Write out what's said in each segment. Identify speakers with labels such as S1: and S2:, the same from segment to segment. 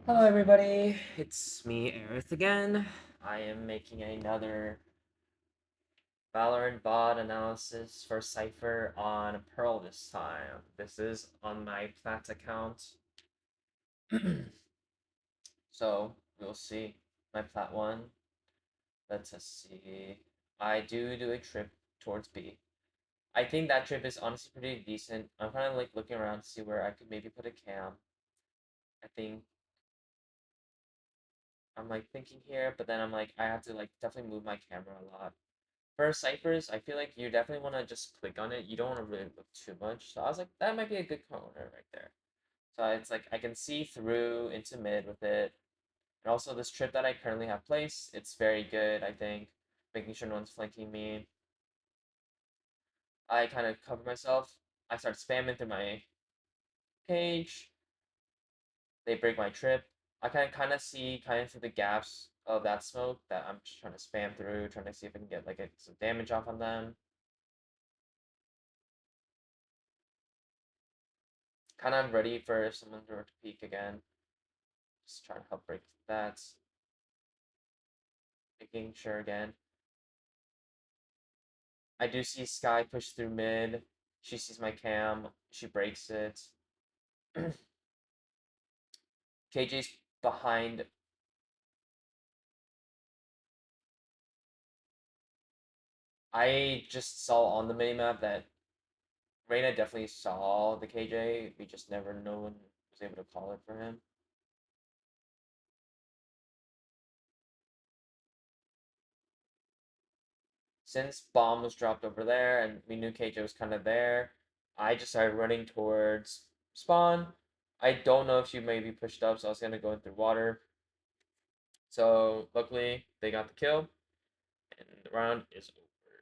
S1: Hello everybody, it's me, Aerith again. I am making another Valorant bot analysis for Cypher on Pearl this time. This is on my Plat account. So, we'll see my Plat one. Let's see. I do a trip towards B. I think that trip is honestly pretty decent. I'm kind of like looking around to see where I could maybe put a cam. I think I'm like thinking here, but then I'm like, I have to like definitely move my camera a lot. For ciphers, I feel like you definitely want to just click on it. You don't want to really look too much. So I was like, that might be a good corner right there. So it's like I can see through into mid with it. And also this trip that I currently have placed, it's very good, I think. Making sure no one's flanking me. I kind of cover myself. I start spamming through my cage. They break my trip. I can kind of see kind of through the gaps of that smoke that I'm just trying to spam through, trying to see if I can get like some damage off on them. Kind of ready for if someone were to peek again. Just trying to help break that. Making sure again. I do see Sky push through mid. She sees my cam. She breaks it. KJ's behind. I just saw on the minimap that Reyna definitely saw the KJ. We just never no one was able to call it for him. Since bomb was dropped over there and we knew KJ was kind of there, I just started running towards spawn. I don't know if she maybe pushed up, so I was gonna go in through water. So luckily they got the kill, and the round is over.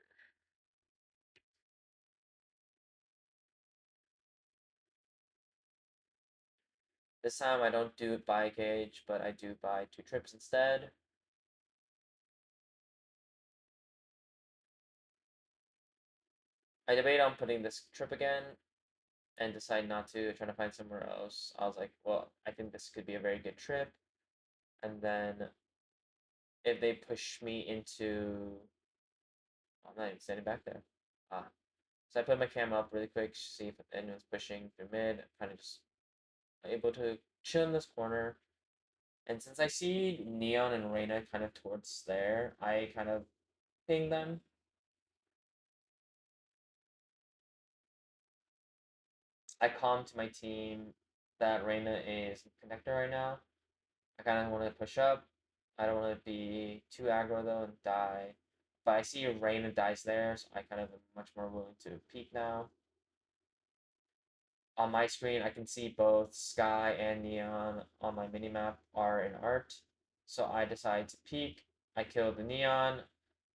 S1: This time I don't do it by cage, but I do buy 2 trips instead. I debate on putting this trip again and decide not to, trying to find somewhere else. I was like, well, I think this could be a very good trip. And then if they push me into, I'm not even standing back there. Ah, so I put my camera up really quick, see if anyone's pushing through mid. Kind of just able to chill in this corner. And since I see Neon and Reyna kind of towards there, I kind of ping them. I calm to my team that Reyna is connector right now. I kind of want to push up. I don't want to be too aggro though and die. But I see Reyna dies there, so I kind of am much more willing to peek now. On my screen, I can see both Sky and Neon on my minimap are in art. So I decide to peek. I kill the Neon.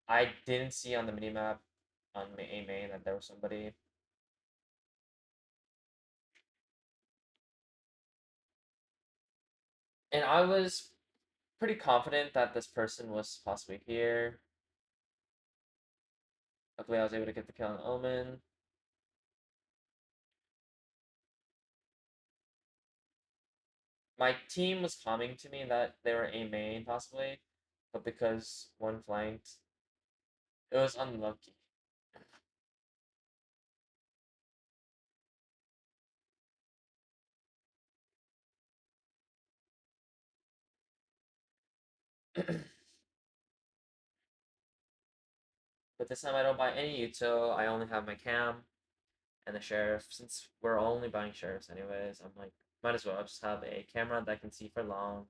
S1: I didn't see on the minimap on A main that there was somebody. And I was pretty confident that this person was possibly here. Luckily, I was able to get the kill on Omen. My team was coming to me that they were A main possibly, but because one flanked, it was unlucky. But this time I don't buy any util. I only have my cam and the sheriff. Since we're only buying sheriffs anyways, I'm like, might as well just have a camera that can see for long.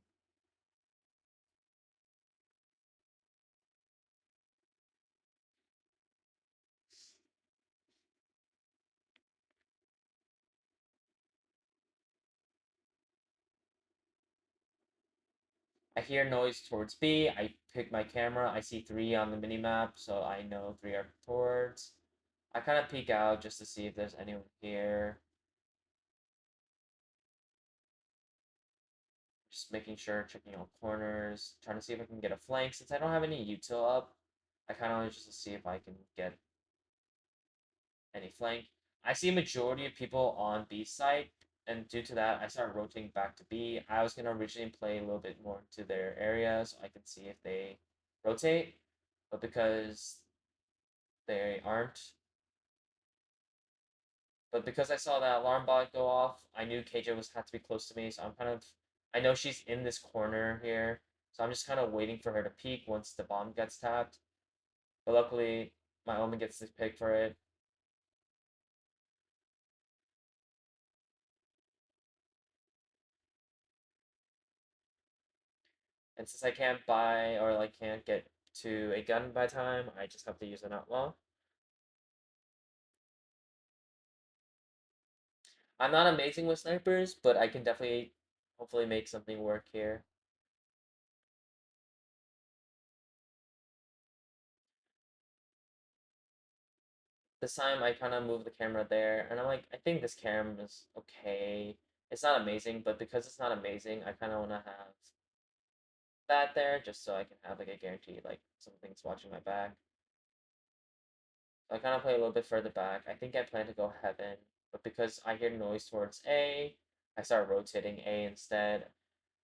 S1: I hear noise towards B. I pick my camera. I see 3 on the minimap, so I know 3 are towards. I kind of peek out just to see if there's anyone here. Just making sure, checking all corners, trying to see if I can get a flank. Since I don't have any util up, I kind of want just to see if I can get any flank. I see a majority of people on B side. and due to that, I started rotating back to B. I was gonna originally play a little bit more into their area so I can see if they rotate, but because they aren't, but because I saw that alarm bot go off, I knew KJ was had to be close to me, so I'm kind of, I know she's in this corner here, so I'm just kind of waiting for her to peek once the bomb gets tapped. But luckily, my Omen gets the pick for it. And since I can't buy or like can't get to a gun by time, I just have to use an outlaw. I'm not amazing with snipers, but I can definitely hopefully make something work here. This time I kind of move the camera there, and I'm like, I think this camera is okay. It's not amazing, but because it's not amazing, I kind of want to have that there just so I can have like a guarantee like something's watching my back. So I kind of play a little bit further back. I think I plan to go heaven, but because I hear noise towards A, I start rotating A instead.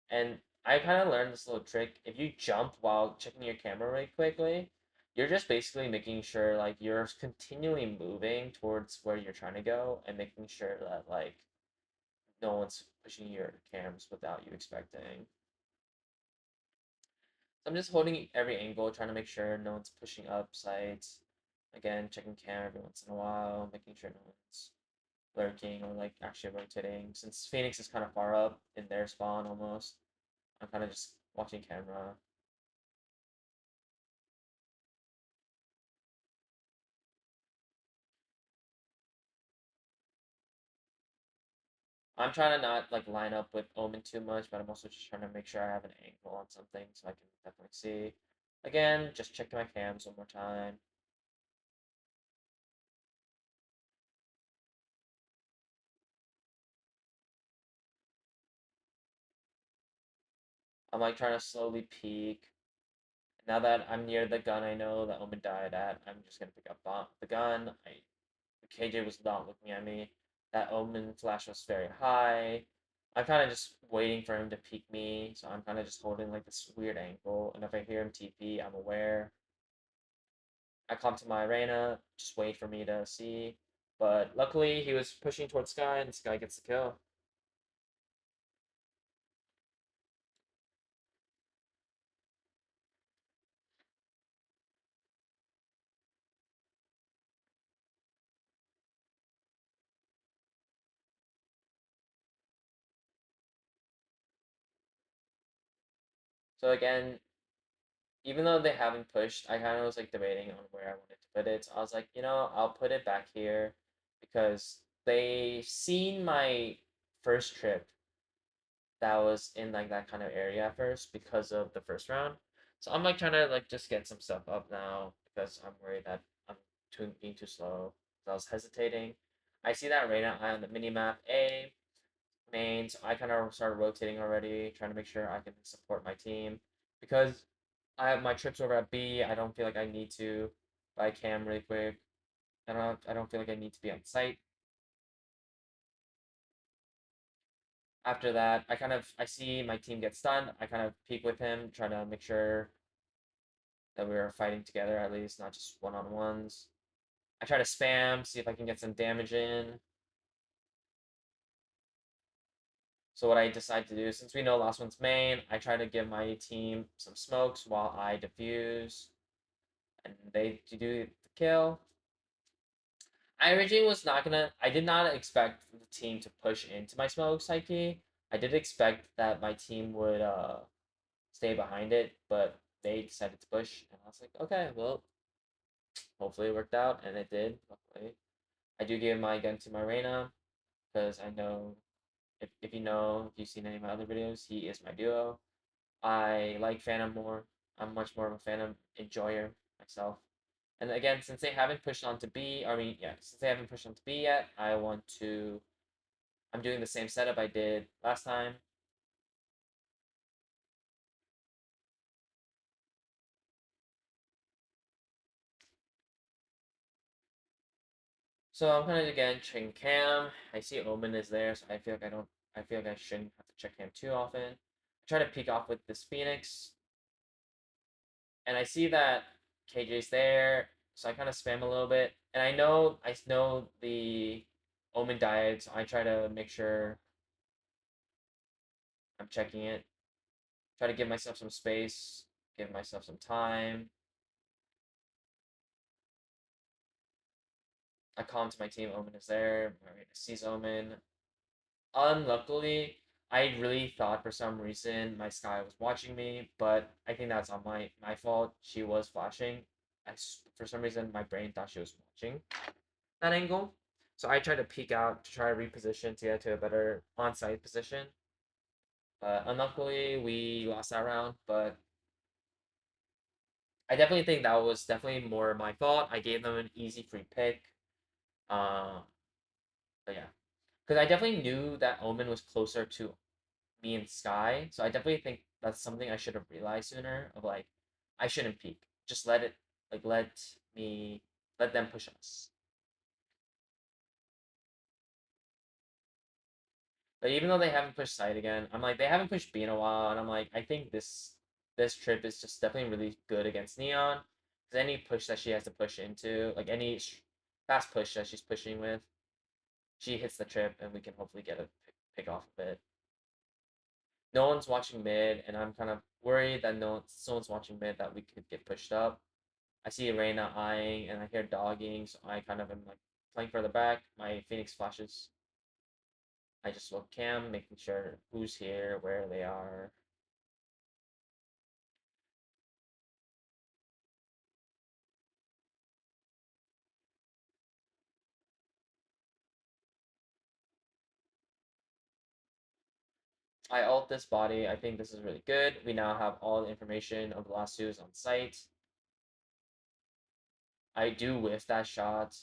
S1: And I kind of learned this little trick. If you jump while checking your camera really quickly, you're just basically making sure like you're continually moving towards where you're trying to go and making sure that like no one's pushing your cams without you expecting. So I'm just holding every angle, trying to make sure no one's pushing up sides. Again, checking cam every once in a while, making sure no one's lurking or like actually rotating. Since Phoenix is kind of far up in their spawn almost, I'm kind of just watching camera. I'm trying to not like line up with Omen too much, but I'm also just trying to make sure I have an angle on something so I can definitely see. Again, just checking my cams one more time. I'm like trying to slowly peek. Now that I'm near the gun I know that Omen died at, I'm just gonna pick up the gun. KJ was not looking at me. That Omen flash was very high. I'm kind of just waiting for him to peek me, so I'm kind of just holding like this weird angle. And if I hear him TP, I'm aware. I come to my arena, just wait for me to see. But luckily, he was pushing towards Sky, and Sky gets the kill. So again, even though they haven't pushed, I kind of was like debating on where I wanted to put it. So I was like, I'll put it back here because they seen my first trip that was in like that kind of area at first because of the first round. So I'm like trying to like just get some stuff up now because I'm worried that I'm being too slow. So I was hesitating. I see that right now on the mini map A main, so I kind of started rotating already, trying to make sure I can support my team because I have my trips over at B. I don't feel like I need to buy cam really quick. I don't feel like I need to be on site. After that, I see my team get stunned. I kind of peek with him, try to make sure that we are fighting together at least, not just one on ones. I try to spam, see if I can get some damage in. So what I decide to do, since we know last one's main, I try to give my team some smokes while I defuse, and they do the kill. I originally was not gonna. I did not expect the team to push into my smoke psyche. I did expect that my team would stay behind it, but they decided to push, and I was like, okay, well, hopefully it worked out, and it did. Luckily, I do give my gun to my Reyna because I know if you know if you've seen any of my other videos, he is my duo. I like Phantom more. I'm much more of a Phantom enjoyer myself. And again, since they haven't pushed on to B, I mean, yeah, since they haven't pushed on to B yet, I want to. I'm doing the same setup I did last time. So I'm kind of again checking cam. I see Omen is there, so I feel like I don't. I feel like I shouldn't have to check cam too often. I try to peek off with this Phoenix, and I see that KJ's there, so I kind of spam a little bit. And I know the Omen died, so I try to make sure I'm checking it. Try to give myself some space, give myself some time. I call into my team. Omen is there. Alright, I sees Omen. Unluckily, I really thought for some reason my Sky was watching me, but I think that's on my fault. She was flashing. For some reason, my brain thought she was watching that angle. So I tried to peek out to try to reposition to get to a better on-site position. But unluckily, we lost that round. But I definitely think that was definitely more my fault. I gave them an easy free pick. Um, but yeah, because I definitely knew that Omen was closer to me and Sky. So I definitely think that's something I should have realized sooner. Of like, I shouldn't peek. Just let it like me let them push us. But even though they haven't pushed side again, I'm like they haven't pushed B in a while, and I'm like I think this trip is just definitely really good against Neon. Because any push that she has to push into, like any fast push that she's pushing with, she hits the trip, and we can hopefully get a pick off of it. No one's watching mid, and I'm kind of worried that someone's watching mid that we could get pushed up. I see Reina eyeing, and I hear dogging, so I kind of am like playing further back. My Phoenix flashes. I just look cam, making sure who's here, where they are. I ult this body. I think this is really good. We now have all the information of the last twos on site. I do whiff that shot.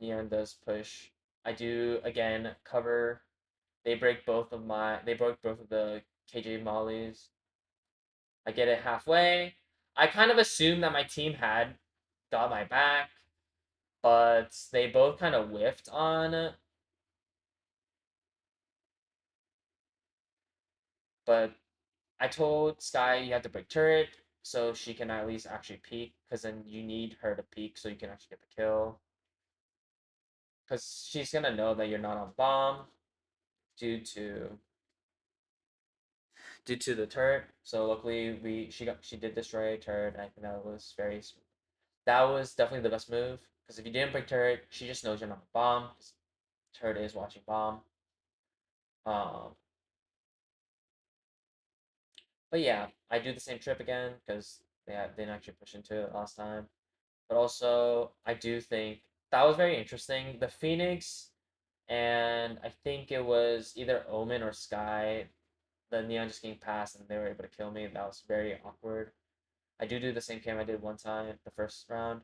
S1: Neon does push. I do again cover. They broke both of the KJ mollies. I get it halfway. I kind of assumed that my team had got my back, but they both kind of whiffed on. But I told Sky you have to break turret so she can at least actually peek, because then you need her to peek so you can actually get the kill. Because she's gonna know that you're not on bomb due to the turret. So luckily she did destroy a turret. And I think that was definitely the best move. Because if you didn't break turret, she just knows you're not on bomb. Turret is watching bomb. Um, but yeah, I do the same trip again because they didn't actually push into it last time. But also, I do think that was very interesting. The Phoenix, and I think it was either Omen or Sky. The Neon just getting past and they were able to kill me. That was very awkward. I do the same cam I did one time the first round.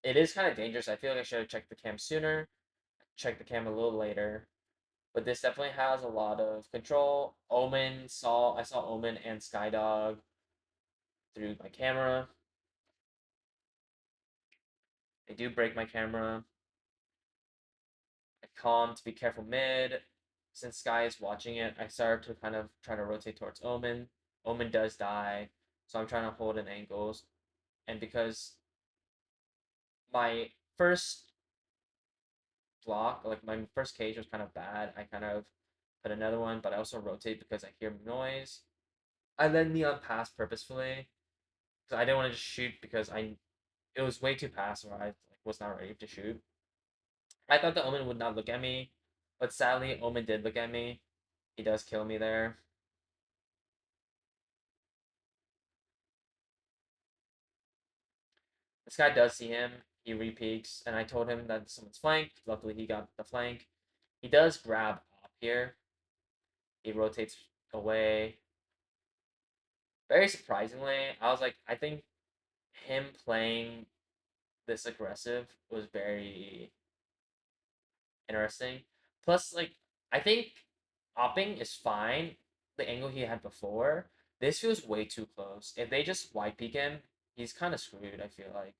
S1: It is kind of dangerous. I feel like I should have checked the cam sooner, checked the cam a little later. But this definitely has a lot of control. I saw Omen and Skydog through my camera. They do break my camera. I calm to be careful mid. Since Sky is watching it, I start to kind of try to rotate towards Omen. Omen does die, so I'm trying to hold in angles. And because my first block, like my first cage was kind of bad, I kind of put another one, but I also rotate because I hear noise. I let Neon pass purposefully because I didn't want to just shoot because it was way too fast where I was not ready to shoot. I thought the Omen would not look at me, but sadly Omen did look at me. He does kill me there. This guy does see him. He repeaks, and I told him that someone's flanked. Luckily, he got the flank. He does grab up here. He rotates away. Very surprisingly, I was like, I think him playing this aggressive was very interesting. Plus, like, I think opping is fine. The angle he had before. This feels way too close. If they just white peek him, he's kind of screwed, I feel like.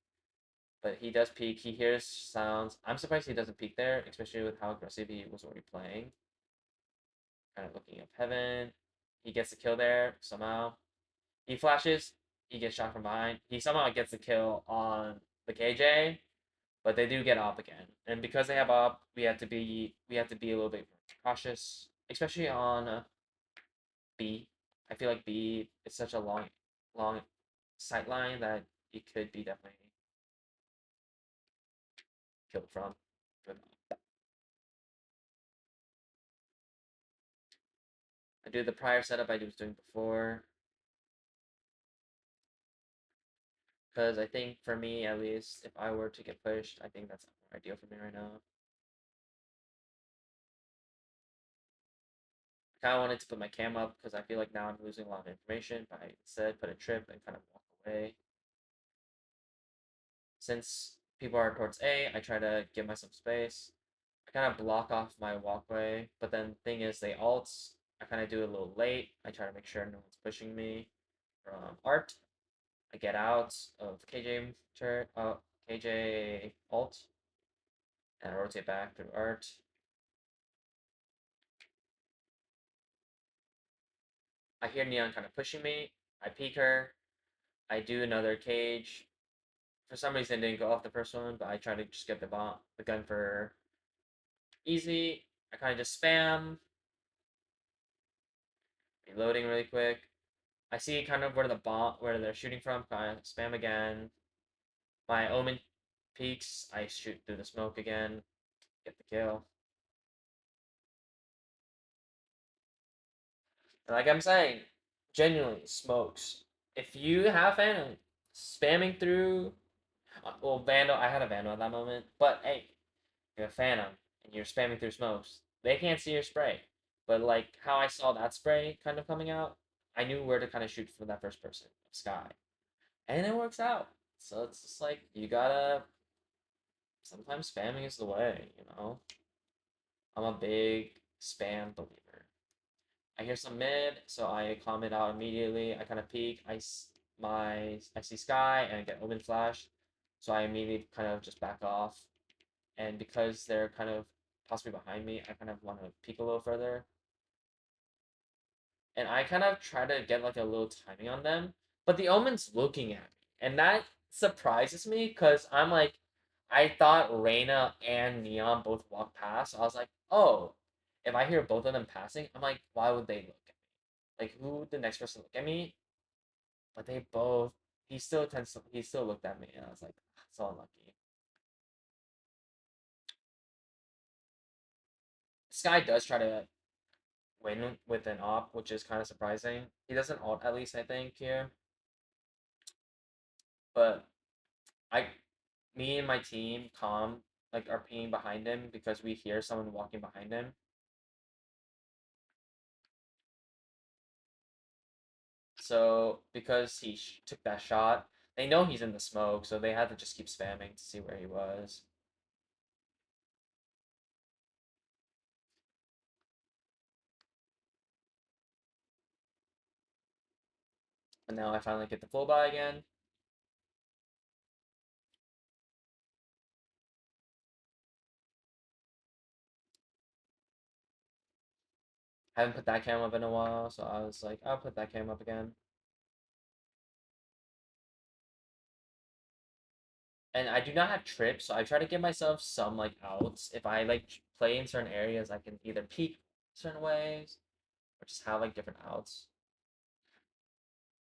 S1: But he does peek. He hears sounds. I'm surprised he doesn't peek there, especially with how aggressive he was already playing. Kind of looking up heaven. He gets the kill there somehow. He flashes. He gets shot from behind. He somehow gets the kill on the KJ, but they do get op again. And because they have op, we have to be a little bit more cautious, especially on B. I feel like B is such a long sight line that it could be definitely killed from. I do the prior setup I was doing before, because I think for me at least, if I were to get pushed, I think that's more ideal for me right now. I kind of wanted to put my cam up because I feel like now I'm losing a lot of information, but I instead put a trip and kind of walk away. Since people are towards A, I try to give myself space. I kind of block off my walkway, but then the thing is, they ults. I kind of do it a little late. I try to make sure no one's pushing me from art. I get out of KJ KJ ult, and I rotate back through art. I hear Neon kind of pushing me. I peek her. I do another cage. For some reason, it didn't go off the first one, but I try to just get the gun for easy. I kind of just spam, reloading really quick. I see kind of where they're shooting from. Kind of spam again. My Omen peeks. I shoot through the smoke again. Get the kill. And like I'm saying, genuinely smokes. If you have Phantom spamming through, well, Vandal. I had a Vandal at that moment, but hey, you're a Phantom and you're spamming through smokes. They can't see your spray, but like how I saw that spray kind of coming out, I knew where to kind of shoot for that first person, Sky, and it works out. So it's just like you gotta. Sometimes spamming is the way, you know. I'm a big spam believer. I hear some mid, so I comment out immediately. I kind of peek. I see Sky and I get Omen flash, so I immediately kind of just back off. And because they're kind of possibly behind me, I kind of want to peek a little further. And I kind of try to get like a little timing on them, but the Omen's looking at me, and that surprises me because I'm like, I thought Reyna and Neon both walked past. So I was like, oh, if I hear both of them passing, I'm like, why would they look at me? Like, who would the next person look at me? But they both. He still looked at me, and I was like, so unlucky. This guy does try to win with an op, which is kind of surprising. He doesn't ult at least I think here, but I, me and my team, calm, like are peeing behind him because we hear someone walking behind him. So because he took that shot, they know he's in the smoke, so they had to just keep spamming to see where he was. And now I finally get the full buy again. I haven't put that cam up in a while, so I was like, I'll put that cam up again. And I do not have trips, so I try to give myself some like outs. If I like play in certain areas, I can either peek certain ways or just have like different outs.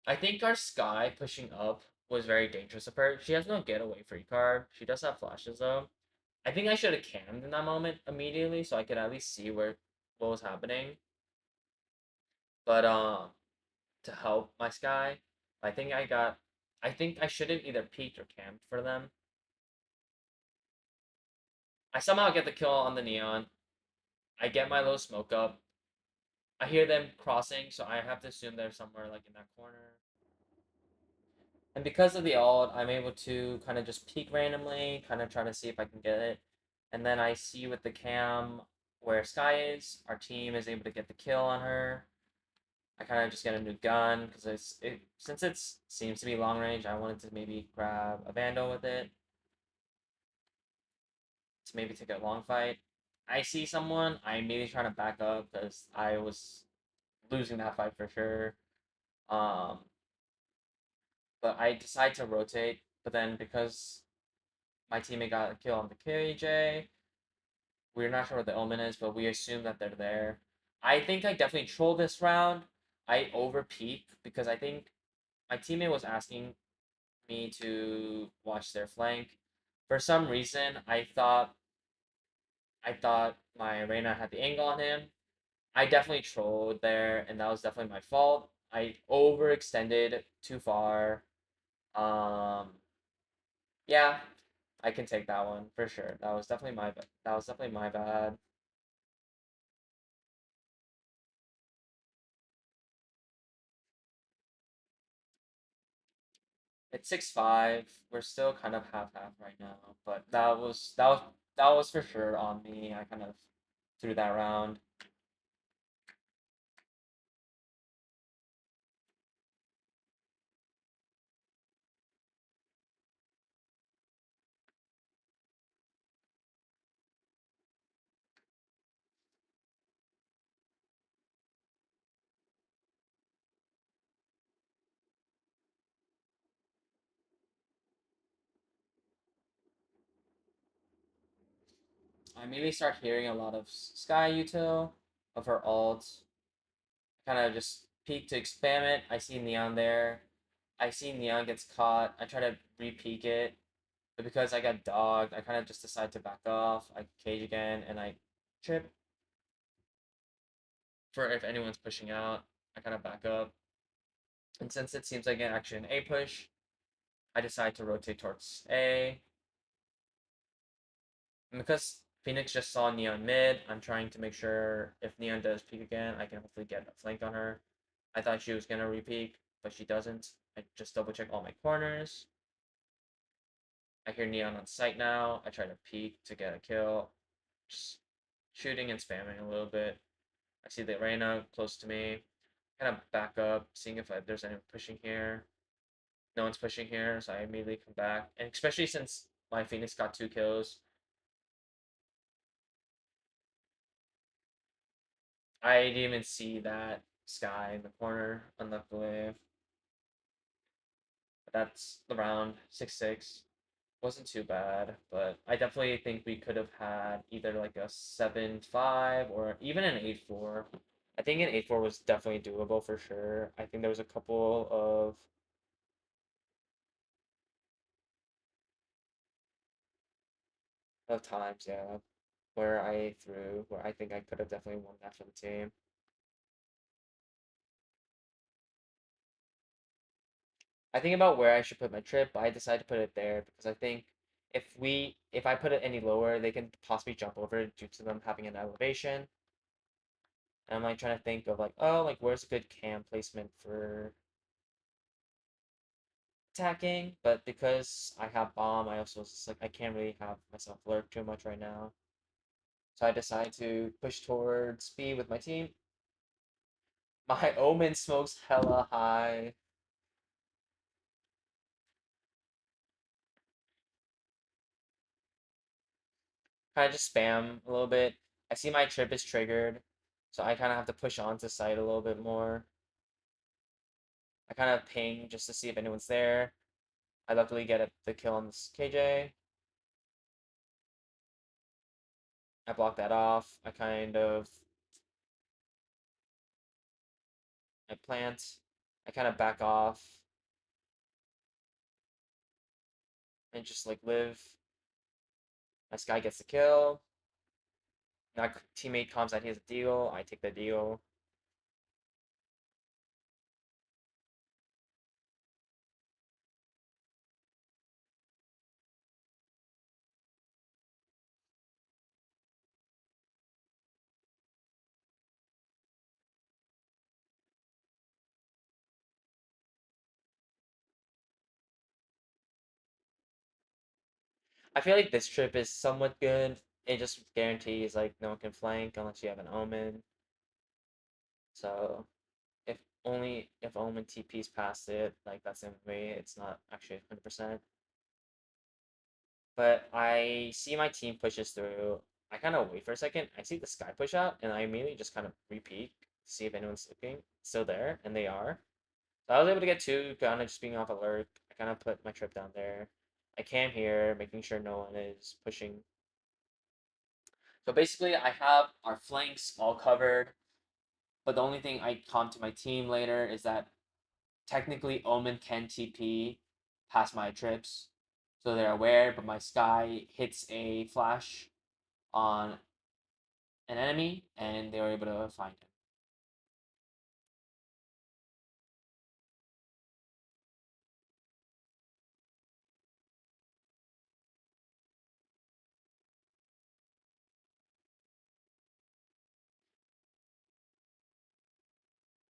S1: I think our Sky pushing up was very dangerous of her. She has no getaway free card. She does have flashes though. I think I should have cammed in that moment immediately so I could at least see what was happening. But to help my Sky, I think I should have either peeked or camped for them. I somehow get the kill on the neon. I get my low smoke up. I hear them crossing, so I have to assume they're somewhere like in that corner. And because of the ult, I'm able to kind of just peek randomly, kind of try to see if I can get it. And then I see with the cam where Sky is. Our team is able to get the kill on her. I kind of just get a new gun because since it seems to be long range, I wanted to maybe grab a Vandal with it. to maybe take a long fight. I see someone, I immediately trying to back up because I was losing that fight for sure. Um, but I decide to rotate. But then because my teammate got a kill on the KJ, we're not sure what the omen is, but we assume that they're there. I think I definitely trolled this round. I over peaked because I think my teammate was asking me to watch their flank. For some reason, I thought my Reyna had the angle on him. I definitely trolled there, and that was definitely my fault. I overextended too far. Um, yeah, I can take that one for sure. That was definitely my bad. It's 6-5. We're still kind of half half right now, but that was for sure on me. I kind of threw that round. I immediately start hearing a lot of Sky util of her ult. Kind of just peek to spam it. I see Neon there. I see Neon gets caught. I try to re-peek it, but because I got dogged, I kind of just decide to back off. I cage again, and I trip for if anyone's pushing out. I kind of back up, and since it seems like actually an A push, I decide to rotate towards A. And because Phoenix just saw Neon mid, I'm trying to make sure if Neon does peek again, I can hopefully get a flank on her. I thought she was gonna re-peek, but she doesn't. I just double check all my corners. I hear Neon on site now. I try to peek to get a kill. Just shooting and spamming a little bit. I see the Reyna close to me. Kind of back up, seeing if there's anyone pushing here. No one's pushing here, so I immediately come back. And especially since my Phoenix got 2 kills, I didn't even see that Sky in the corner, unluckily. But that's the round 6-6. Wasn't too bad, but I definitely think we could have had either like a 7-5 or even an 8-4. I think an 8-4 was definitely doable for sure. I think there was a couple of times, yeah, where I think I could have definitely won that for the team. I think about where I should put my trip, but I decided to put it there because I think if I put it any lower, they can possibly jump over it due to them having an elevation. And I'm like trying to think of like, oh, like where's a good cam placement for attacking, but because I have bomb, I also just like I can't really have myself lurk too much right now. So I decide to push towards B with my team. My Omen smokes hella high. Kind of just spam a little bit. I see my trip is triggered, so I kind of have to push onto site a little bit more. I kind of ping just to see if anyone's there. I luckily get the kill on this KJ. I block that off. I plant. I kind of back off and just like live. My Sky gets the kill. My teammate comes out, he has a deal. I take the deal. I feel like this trip is somewhat good. It just guarantees like no one can flank unless you have an omen. So if omen TP's past it, like that's the way it's not actually 100%. But I see my team pushes through. I kind of wait for a second. I see the sky push out, and I immediately just kind of repeat, see if anyone's looking, still there, and they are. So I was able to get two, kind of just being off alert. I kind of put my trip down there. I cam here, making sure no one is pushing. So basically, I have our flanks all covered. But the only thing I come to my team later is that technically Omen can TP past my trips. So they're aware, but my sky hits a flash on an enemy and they were able to find him.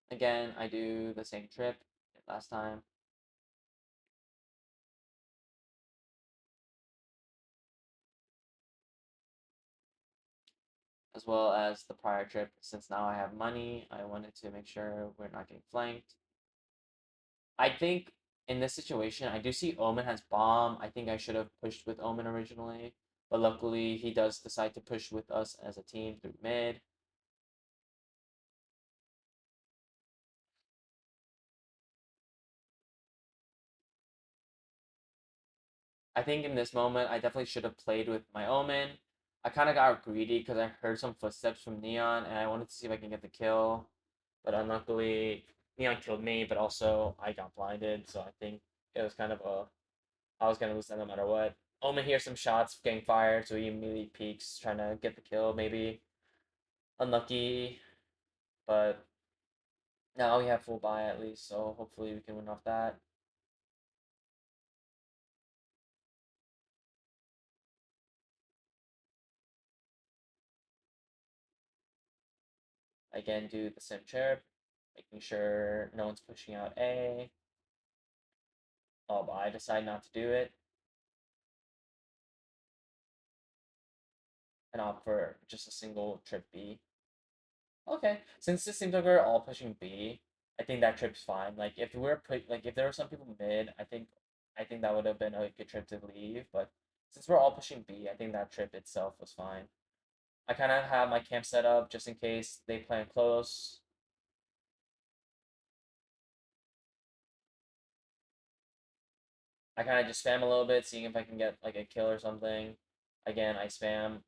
S1: Again, I do the same trip last time, as well as the prior trip. Since now I have money, I wanted to make sure we're not getting flanked. I think in this situation, I do see Omen has bomb. I think I should have pushed with Omen originally, but luckily he does decide to push with us as a team through mid. I think in this moment, I definitely should have played with my Omen. I kind of got greedy because I heard some footsteps from Neon, and I wanted to see if I can get the kill. But unluckily, Neon killed me, but also I got blinded, so I think it was kind of a I was gonna lose that no matter what. Omen hears some shots getting fired, so he immediately peeks, trying to get the kill. Maybe unlucky, but now we have full buy at least, so hopefully we can win off that. Again, do the sim chirp, making sure no one's pushing out A. Oh, but I decide not to do it and opt for just a single trip B. Okay, since it seems like we're all pushing B, I think that trip's fine. Like if we're put like if there were some people mid, I think that would have been a good trip to leave. But since we're all pushing B, I think that trip itself was fine. I kind of have my camp set up just in case they plan close. I kind of just spam a little bit, seeing if I can get like a kill or something. Again, I spam.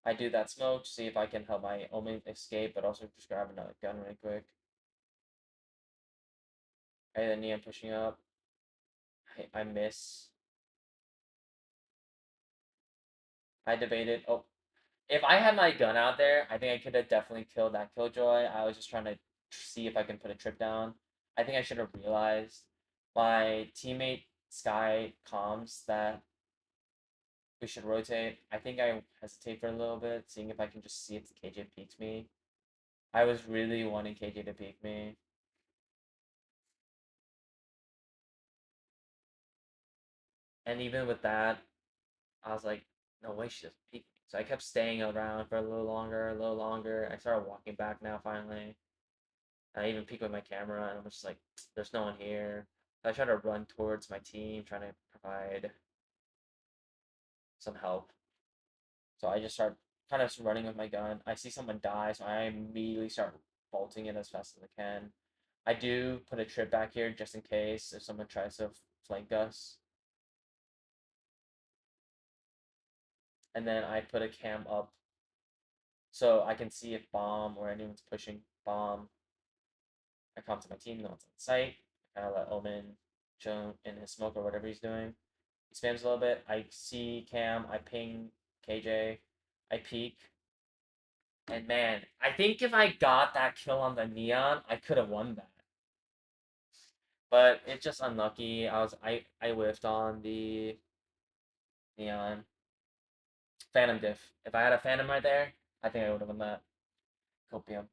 S1: I do that smoke, see if I can help my Omen escape, but also just grab another gun really quick. Okay, then Neon pushing up. I miss. I debated. Oh, if I had my gun out there, I think I could have definitely killed that Killjoy. I was just trying to see if I can put a trip down. I think I should have realized. My teammate Sky comms that we should rotate. I think I hesitate for a little bit, seeing if I can just see if KJ peeks me. I was really wanting KJ to peek me. And even with that, I was like, no way she doesn't peek me. So I kept staying around for a little longer, a little longer. I started walking back now finally. I even peek with my camera and I'm just like, there's no one here. So I try to run towards my team, trying to provide some help. So I just start kind of running with my gun. I see someone die, so I immediately start bolting it as fast as I can. I do put a trip back here just in case if someone tries to flank us. And then I put a cam up so I can see if bomb or anyone's pushing bomb. I come to my team, no one's on site. I kind of let Omen chill in his smoke or whatever he's doing. He spams a little bit. I see Cam. I ping KJ. I peek. And man, I think if I got that kill on the Neon, I could have won that. But it's just unlucky. I whiffed on the Neon Phantom diff. If I had a Phantom right there, I think I would have won that Copium.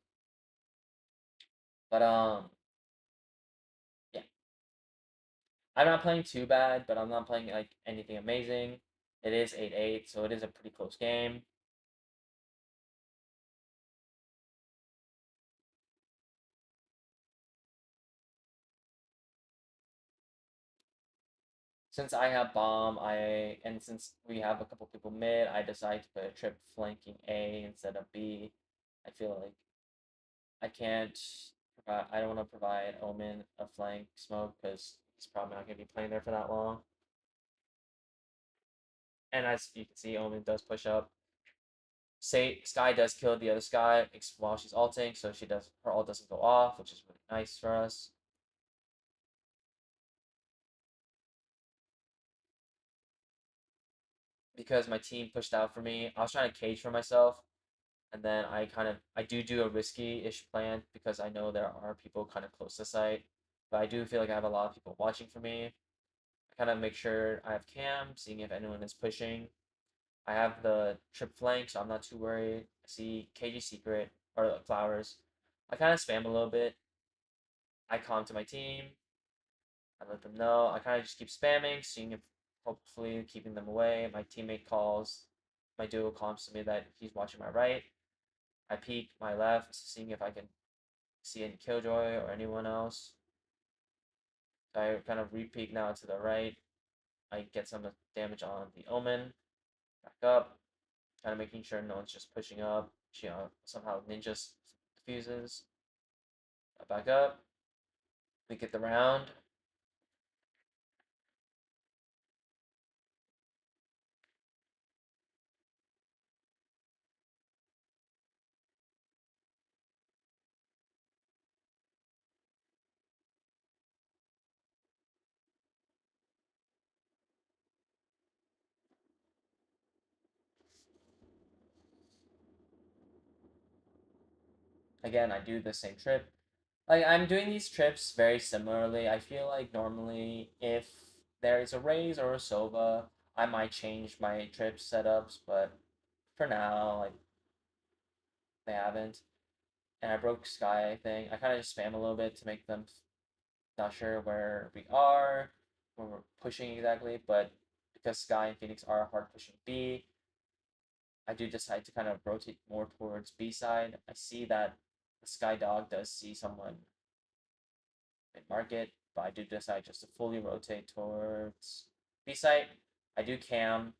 S1: But yeah, I'm not playing too bad, but I'm not playing like anything amazing. It is 8-8, so it is a pretty close game. Since I have bomb, and since we have a couple people mid, I decide to put a trip flanking A instead of B. I feel like I can't provide. I don't want to provide Omen a flank smoke because he's probably not gonna be playing there for that long. And as you can see, Omen does push up. Say Sky does kill the other Sky while she's ulting, so she does her ult doesn't go off, which is really nice for us. Because my team pushed out for me, I was trying to cage for myself, and then I do a risky-ish plan because I know there are people kind of close to site, but I do feel like I have a lot of people watching for me. I kind of make sure I have cam, seeing if anyone is pushing. I have the trip flank, so I'm not too worried. I see KG secret or flowers. I kind of spam a little bit. I calm to my team. I let them know. I kind of just keep spamming, seeing if hopefully keeping them away. My teammate calls, my duo calms to me that he's watching my right. I peek my left, seeing if I can see any Killjoy or anyone else. So I kind of re-peek now to the right. I get some damage on the Omen. Back up, kind of making sure no one's just pushing up. She somehow ninjas diffuses. Back up. We get the round. Again, I do the same trip. Like I'm doing these trips very similarly. I feel like normally if there is a raise or a Sova, I might change my trip setups, but for now, like they haven't. And I broke Sky thing. I kind of just spam a little bit to make them not sure where we are, where we're pushing exactly, but because Sky and Phoenix are hard pushing B, I do decide to kind of rotate more towards B side. I see that the Sky Dog does see someone in market, but I do decide just to fully rotate towards B site. I do cam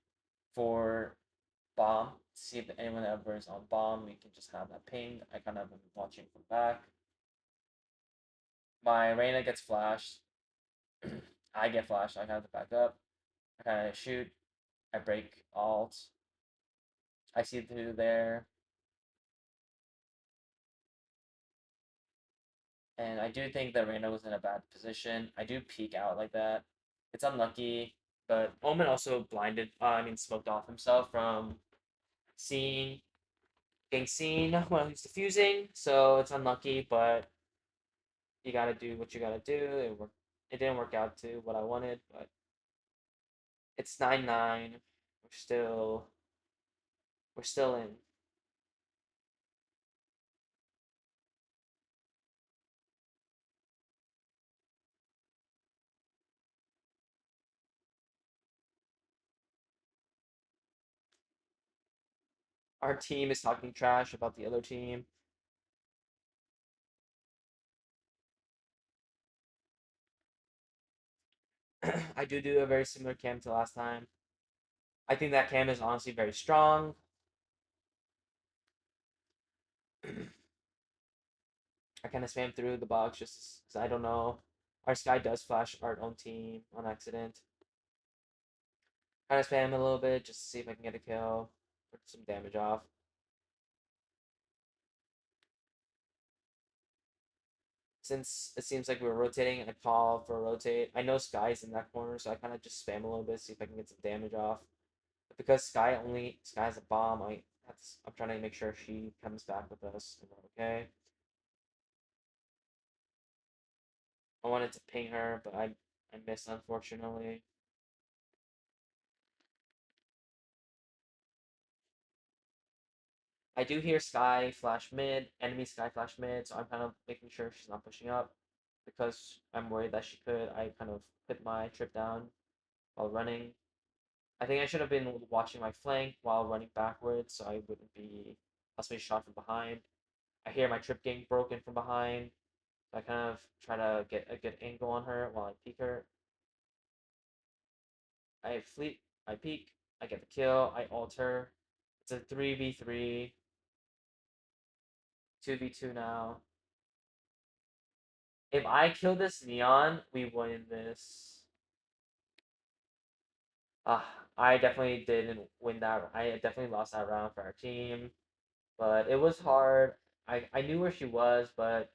S1: for bomb to see if anyone ever is on bomb. We can just have that ping. I kind of am watching from back. My Reyna gets flashed. I get flashed. I kind of back up. I kind of shoot. I break alt. I see through there. And I do think that Reyna was in a bad position. I do peek out like that. It's unlucky, but Omen also blinded, I mean, smoked off himself from seeing, getting seen while he's diffusing. So it's unlucky, but you gotta do what you gotta do. It worked. It didn't work out to what I wanted, but it's 9-9. We're still in. Our team is talking trash about the other team. I do a very similar cam to last time. I think that cam is honestly very strong. I kind of spam through the box just because I don't know. Our Sky does flash our own team on accident. Kind of spam a little bit just to see if I can get a kill, put some damage off. Since it seems like we're rotating, I call for a rotate. I know Sky's in that corner, so I kind of just spam a little bit, see if I can get some damage off. But because Sky has a bomb, I'm trying to make sure she comes back with us and we're okay. I wanted to ping her, but I missed unfortunately. I do hear Sky flash mid, enemy Sky flash mid, so I'm kind of making sure she's not pushing up because I'm worried that she could. I kind of put my trip down while running. I think I should have been watching my flank while running backwards so I wouldn't be possibly shot from behind. I hear my trip getting broken from behind. So I kind of try to get a good angle on her while I peek her. I fleet, I peek, I get the kill, I alter. It's a 3v3, 2v2 now. If I kill this Neon, we win this. I definitely didn't win that. I definitely lost that round for our team, but it was hard. I knew where she was, but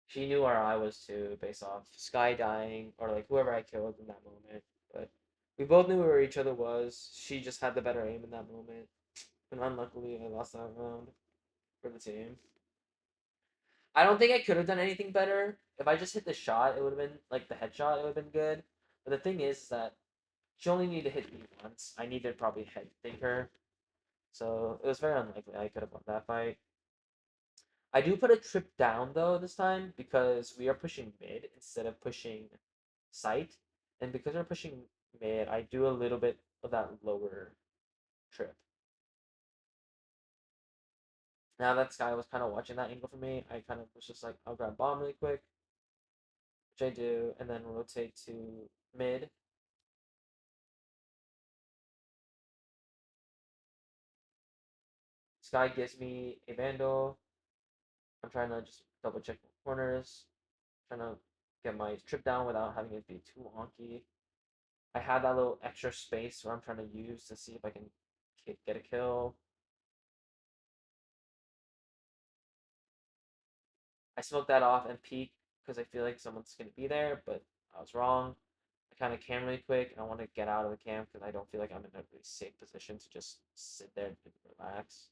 S1: she knew where I was too, based off Sky dying or like whoever I killed in that moment. But we both knew where each other was. She just had the better aim in that moment, and unluckily, I lost that round for the team. I don't think I could have done anything better. If I just hit the shot, it would have been like the headshot. It would have been good. But the thing is that she only needed to hit me once. I needed to probably head think her. So it was very unlikely I could have won that fight. I do put a trip down though this time because we are pushing mid instead of pushing sight. And because we're pushing mid, I do a little bit of that lower trip. Now that Sky was kind of watching that angle for me, I kind of was just like, I'll grab bomb really quick, which I do, and then rotate to mid. Sky gives me a Vandal. I'm trying to just double check the corners, trying to get my trip down without having it be too wonky. I have that little extra space where I'm trying to use to see if I can get a kill. I smoked that off and peek because I feel like someone's going to be there, but I was wrong. I kind of cam really quick. I want to get out of the cam because I don't feel like I'm in a really safe position to just sit there and relax.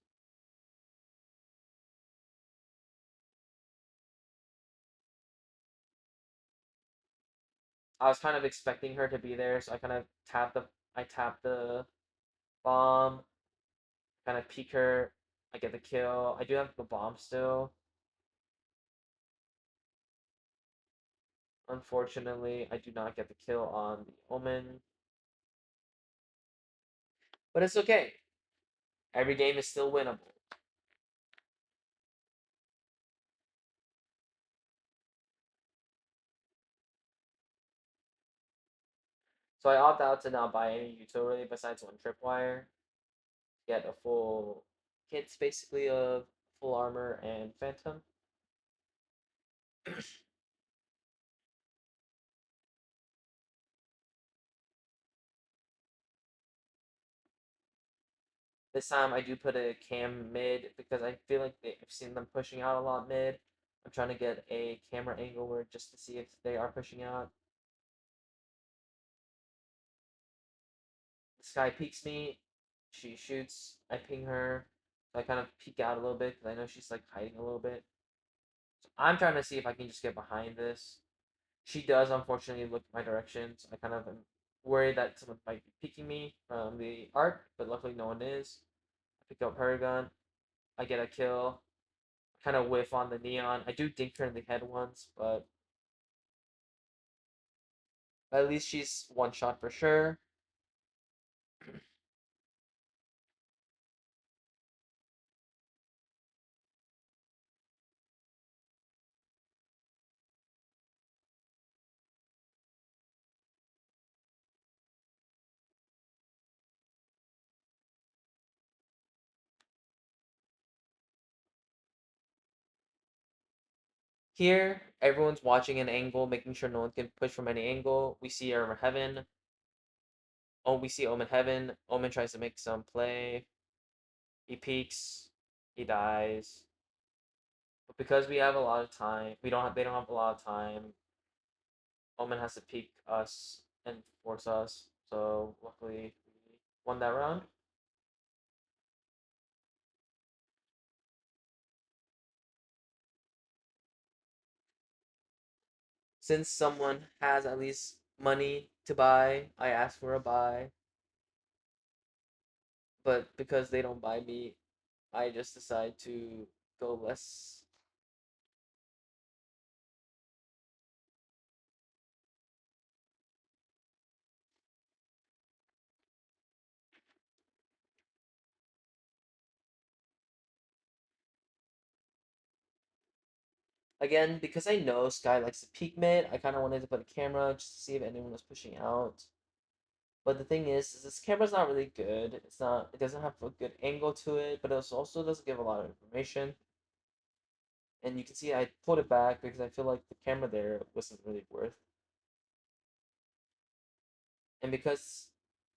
S1: I was kind of expecting her to be there, so I kind of tapped the bomb, kind of peek her. I get the kill. I do have the bomb still. Unfortunately, I do not get the kill on the Omen, but it's okay. Every game is still winnable. So I opt out to not buy any utility besides one tripwire. Get a full kit basically of full armor and phantom. This time I do put a cam mid because I feel like I've seen them pushing out a lot mid. I'm trying to get a camera angle where just to see if they are pushing out. This guy peeks me. She shoots. I ping her. So I kind of peek out a little bit because I know she's like hiding a little bit. So I'm trying to see if I can just get behind this. She does unfortunately look my direction, so I kind of am worried that someone might be peeking me from the arc, but luckily no one is. I pick up her gun. I get a kill. Kind of whiff on the neon. I do dink her in the head once, but at least she's one shot for sure. Here, everyone's watching an angle, making sure no one can push from any angle. We see our Heaven. Oh, we see Omen Heaven. Omen tries to make some play. He peeks. He dies. But because we have a lot of time, we don't have. They don't have a lot of time. Omen has to peek us and force us. So luckily, we won that round. Since someone has at least money to buy, I ask for a buy. But because they don't buy me, I just decide to go less. Again, because I know Sky likes to peek mid, I kind of wanted to put a camera just to see if anyone was pushing out. But the thing is this camera's not really good. It's not. It doesn't have a good angle to it, but it also doesn't give a lot of information. And you can see I pulled it back because I feel like the camera there wasn't really worth. And because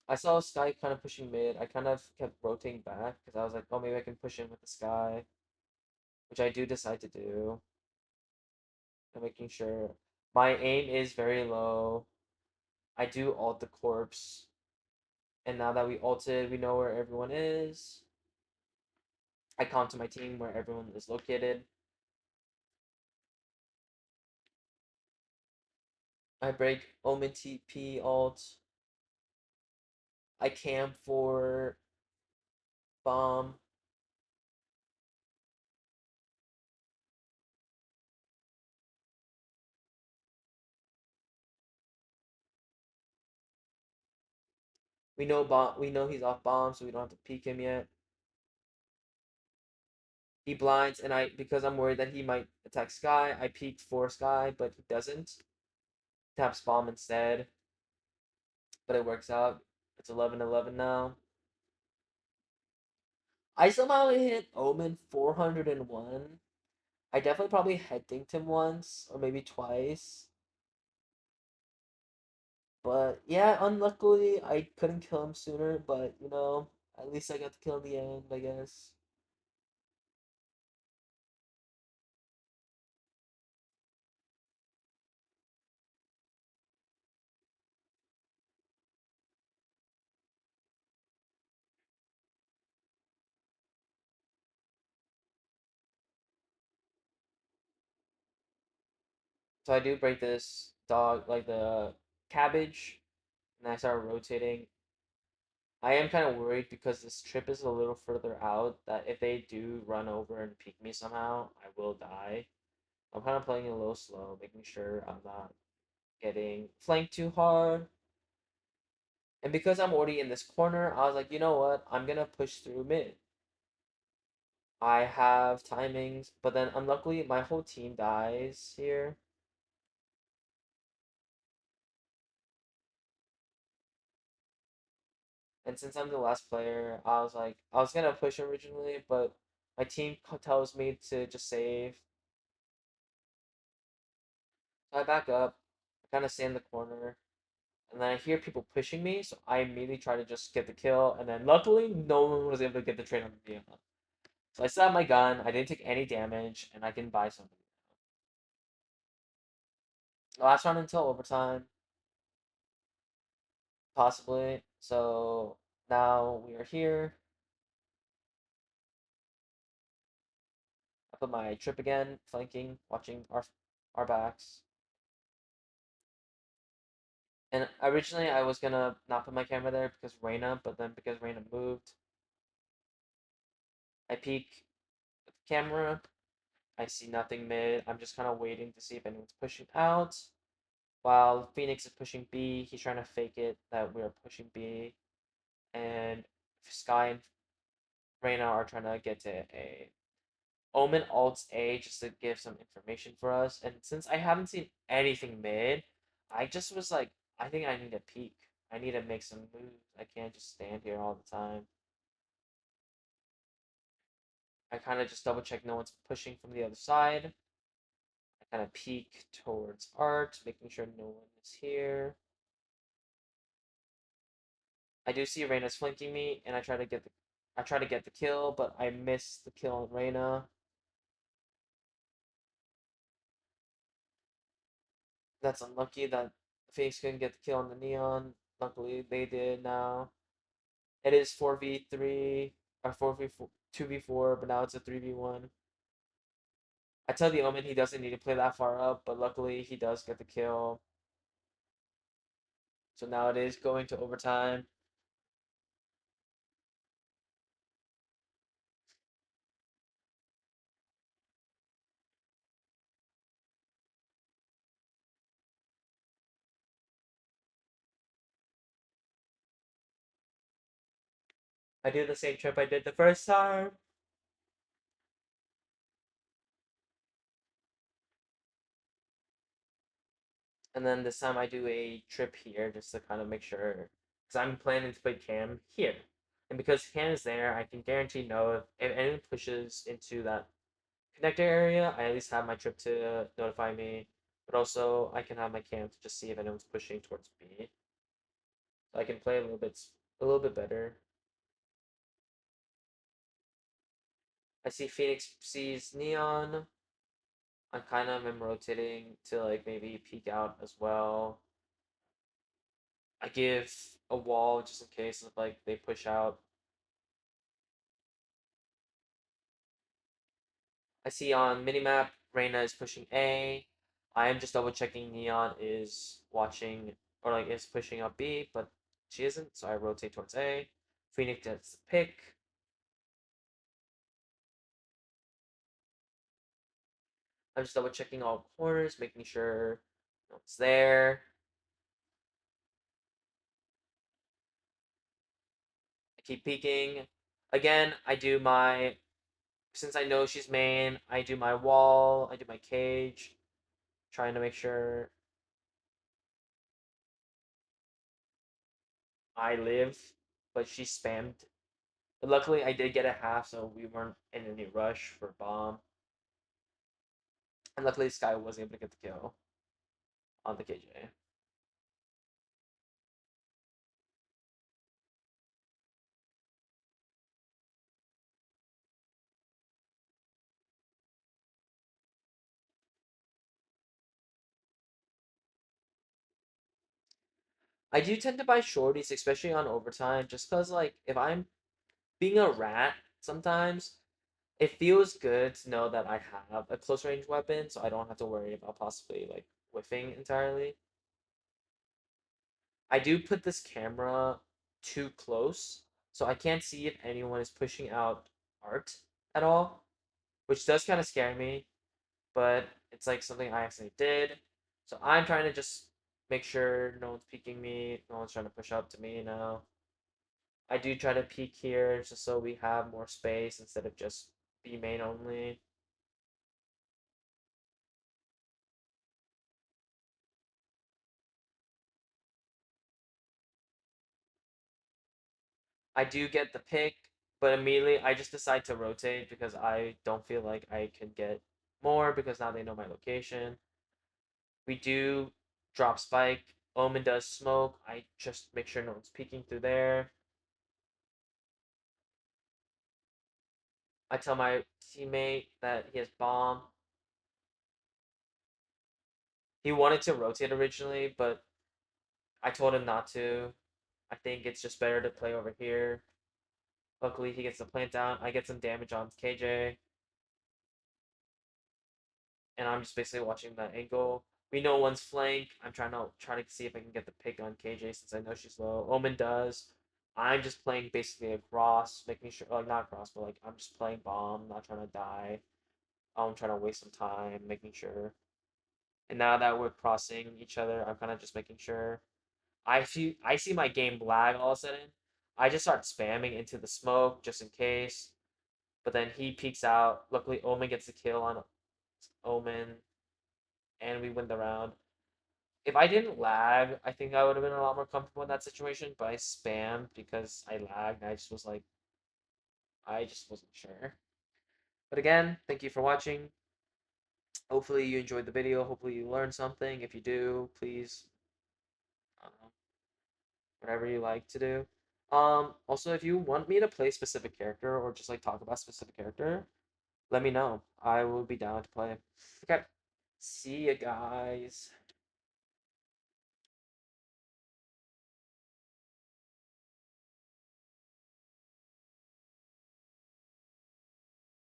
S1: I saw Sky kind of pushing mid, I kind of kept rotating back because I was like, oh, maybe I can push in with the Sky, which I do decide to do. I'm making sure my aim is very low. I do ult the corpse, and now that we ulted, we know where everyone is. I count to my team where everyone is located. I break Omen TP ult. I camp for bomb. We know bomb. We know he's off bomb, so we don't have to peek him yet. He blinds, and I because I'm worried that he might attack Sky. I peeked for Sky, but he doesn't. Taps bomb instead, but it works out. It's 11-11 now. I somehow hit Omen 401. I definitely probably head dinked him once or maybe twice. But yeah, unluckily I couldn't kill him sooner, but you know, at least I got to kill in the end, I guess. So I do break this dog, like the cabbage, and I start rotating. I am kind of worried because this trip is a little further out that if they do run over and peek me somehow, I will die. I'm kind of playing it a little slow, making sure I'm not getting flanked too hard. And because I'm already in this corner, I was like, you know what? I'm gonna push through mid. I have timings, but then unluckily my whole team dies here. And since I'm the last player, I was like, I was gonna push originally, but my team tells me to just save. So I back up, I kind of stay in the corner, and then I hear people pushing me, so I immediately try to just get the kill, and then luckily no one was able to get the trade on the Dion. So I still have my gun, I didn't take any damage, and I can buy something. Last round until overtime, possibly. So now we are here. I put my trip again, flanking, watching our backs. And originally I was gonna not put my camera there because Reyna, but then because Reyna moved, I peek with the camera. I see nothing mid. I'm just kind of waiting to see if anyone's pushing out. While Phoenix is pushing B, he's trying to fake it that we're pushing B. And Sky and Reyna are trying to get to A. Omen ults A just to give some information for us. And since I haven't seen anything mid, I just was like, I think I need a peek. I need to make some moves. I can't just stand here all the time. I kind of just double check no one's pushing from the other side. I kind of peek towards Art, making sure no one is here. I do see Reyna's flanking me, and I try to get the kill, but I miss the kill on Reyna. That's unlucky that Phoenix couldn't get the kill on the Neon. Luckily, they did now. It is 4v3 or 4v4, 2v4, but now it's a 3v1. I tell the Omen he doesn't need to play that far up, but luckily he does get the kill. So now it is going to overtime. I do the same trip I did the first time. And then this time I do a trip here just to kind of make sure because I'm planning to put Cam here. And because Cam is there, I can guarantee know if anyone pushes into that connector area, I at least have my trip to notify me. But also, I can have my Cam to just see if anyone's pushing towards me. So I can play a little bit better. I see Phoenix sees Neon. I kind of am rotating to like maybe peek out as well. I give a wall just in case if like they push out. I see on minimap Reina is pushing A. I am just double checking Neon is watching or like is pushing up B, but she isn't, so I rotate towards A. Phoenix gets the pick. I'm just double checking all corners, making sure no one's there. I keep peeking. Again, I do my since I know she's main, I do my wall, I do my cage, trying to make sure I live, but she spammed. But luckily, I did get a half, so we weren't in any rush for bomb. And luckily, Sky was able to get the kill on the KJ. I do tend to buy shorties, especially on overtime, just because, like, if I'm being a rat sometimes, it feels good to know that I have a close range weapon, so I don't have to worry about possibly, like, whiffing entirely. I do put this camera too close, so I can't see if anyone is pushing out art at all, which does kind of scare me, but it's like something I accidentally did. So I'm trying to just make sure no one's peeking me, no one's trying to push up to me now. I do try to peek here just so we have more space instead of just B main only. I do get the pick, but immediately I just decide to rotate because I don't feel like I can get more because now they know my location. We do drop spike. Omen does smoke. I just make sure no one's peeking through there. I tell my teammate that he has bomb. He wanted to rotate originally, but I told him not to. I think it's just better to play over here. Luckily, he gets the plant down. I get some damage on KJ, and I'm just basically watching that angle. We know one's flank. I'm try to see if I can get the pick on KJ since I know she's low. Omen does. I'm just playing basically a cross, making sure like not cross, but like I'm just playing bomb, not trying to die. I'm trying to waste some time, making sure. And now that we're crossing each other, I'm kind of just making sure. I see my game lag all of a sudden. I just start spamming into the smoke just in case. But then he peeks out. Luckily, Omen gets the kill on Omen, and we win the round. If I didn't lag, I think I would have been a lot more comfortable in that situation. But I spammed because I lagged. I just was like, I just wasn't sure. But again, thank you for watching. Hopefully you enjoyed the video. Hopefully you learned something. If you do, please, whatever you like to do. Also, if you want me to play a specific character or just like talk about a specific character, let me know. I will be down to play. Okay. See you guys.